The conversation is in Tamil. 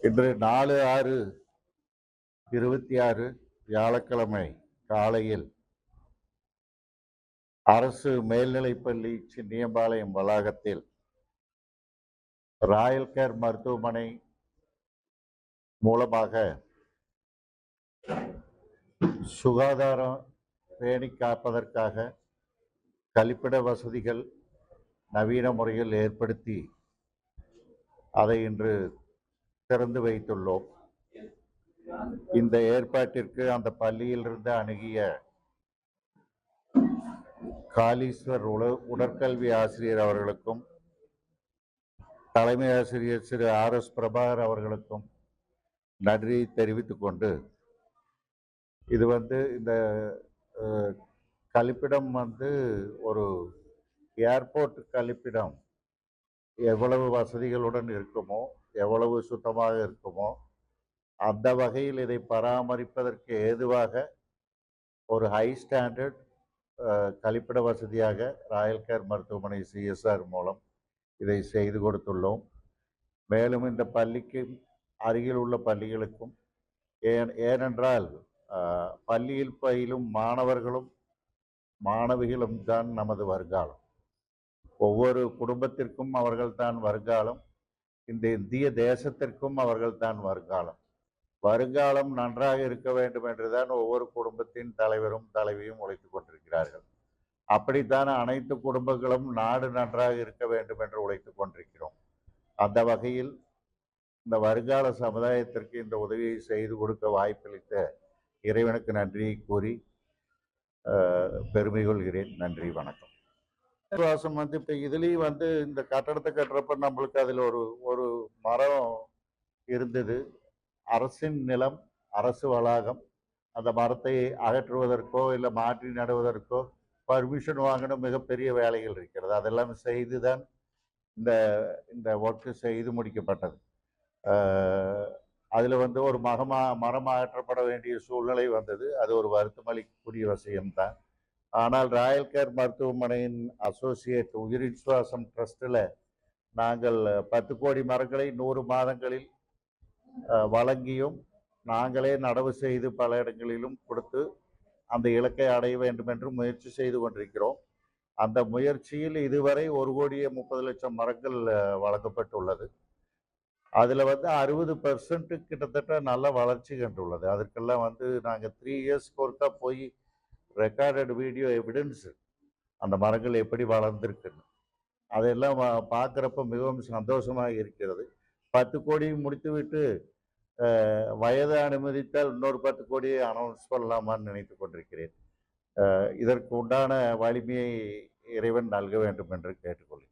இன்று 4/6/26 வியாழக்கிழமை காலையில் அரசு மேல்நிலைப்பள்ளி சின்னியம்பாளையம் வளாகத்தில் ராயல் கேர் மருத்துவமனை மூலமாக சுகாதாரம் பேணி காப்பதற்காக கழிப்பிட வசதிகள் நவீன முறையில் ஏற்படுத்தி அதை இன்று திறந்து வைத்துள்ளோம். இந்த ஏற்பாட்டிற்கு அந்த பள்ளியிலிருந்து அணுகிய காளீஸ்வர் உடற்கல்வி ஆசிரியர் அவர்களுக்கும் தலைமை ஆசிரியர் திரு RS பிரபாகர் அவர்களுக்கும் நன்றி தெரிவித்துக் கொண்டு, இது இந்த கழிப்பிடம் ஒரு ஏர்போர்ட் கழிப்பிடம் எவ்வளவு வசதிகளுடன் இருக்குமோ, எவ்வளவு சுத்தமாக இருக்குமோ, அந்த வகையில் இதை பராமரிப்பதற்கு ஏதுவாக ஒரு ஹை ஸ்டாண்டர்ட் கழிப்பிட வசதியாக ராயல் கேர் மருத்துவமனை CSR மூலம் இதை செய்து கொடுத்துள்ளோம். மேலும் இந்த பள்ளிக்கு அருகில் உள்ள பள்ளிகளுக்கும், ஏனென்றால் பள்ளியில் பயிலும் மாணவர்களும் மாணவிகளும் தான் நமது வருங்காலம். ஒவ்வொரு குடும்பத்திற்கும் அவர்கள்தான் வருங்காலம். இந்த இந்திய தேசத்திற்கும் அவர்கள்தான் வருங்காலம். வருங்காலம் நன்றாக இருக்க வேண்டும் என்றுதான் ஒவ்வொரு குடும்பத்தின் தலைவரும் தலைவியும் உழைத்துக் கொண்டிருக்கிறார்கள். அப்படித்தான் அனைத்து குடும்பங்களும் நாடு நன்றாக இருக்க வேண்டும் என்று உழைத்துக் கொண்டிருக்கிறோம். அந்த வகையில் இந்த வருங்கால சமுதாயத்திற்கு இந்த உதவியை செய்து கொடுக்க வாய்ப்பளித்த இறைவனுக்கு நன்றியை கூறி பெருமை கொள்கிறேன். நன்றி, வணக்கம். விசுவாசம் இப்போ இதுலேயும் இந்த கட்டடத்தை கட்டுறப்ப நம்மளுக்கு அதில் ஒரு மரம் இருந்தது. அரசின் நிலம், அரசு வளாகம். அந்த மரத்தை அகற்றுவதற்கோ இல்லை மாற்றி நடுவதற்கோ பர்மிஷன் வாங்கணும் மிகப்பெரிய வேலைகள் இருக்கிறது. அதெல்லாம் செய்து தான் இந்த ஒர்க்கு செய்து முடிக்கப்பட்டது. அதில் ஒரு மரம் அகற்றப்பட வேண்டிய சூழ்நிலை வந்தது. அது ஒரு வருத்தமளிக்கக்கூடிய விஷயம்தான். ஆனால் ராயல் கேர் மருத்துவமனையின் அசோசியேட் உயிரின் சுவாசம் ட்ரஸ்டில் நாங்கள் 10 கோடி மரங்களை 100 மாதங்களில் வழங்கியும், நாங்களே நடவு செய்து பல இடங்களிலும் கொடுத்து அந்த இலக்கை அடைய வேண்டும் என்று முயற்சி செய்து கொண்டிருக்கிறோம். அந்த முயற்சியில் இதுவரை 1,30,00,000 மரங்கள் வழங்கப்பட்டுள்ளது. அதில் 60% கிட்டத்தட்ட நல்ல வளர்ச்சி கண்டுள்ளது. அதற்கெல்லாம் நாங்கள் 3 இயர்ஸ்க்கு ஒருக்கா போய் ரெக்கார்டட் வீடியோ எவிடன்ஸ் அந்த மரங்கள் எப்படி வளர்ந்துருக்குன்னு அதெல்லாம் பார்க்குறப்ப மிகவும் சந்தோஷமாக இருக்கிறது. 10 கோடி முடித்துவிட்டு வயது அனுமதித்தால் இன்னொரு 10 கோடியை அனௌன்ஸ் பண்ணலாமான்னு நினைத்து கொண்டிருக்கிறேன். இதற்கு உண்டான வலிமையை இறைவன் நல்க வேண்டும் என்று கேட்டுக்கொள்கிறேன்.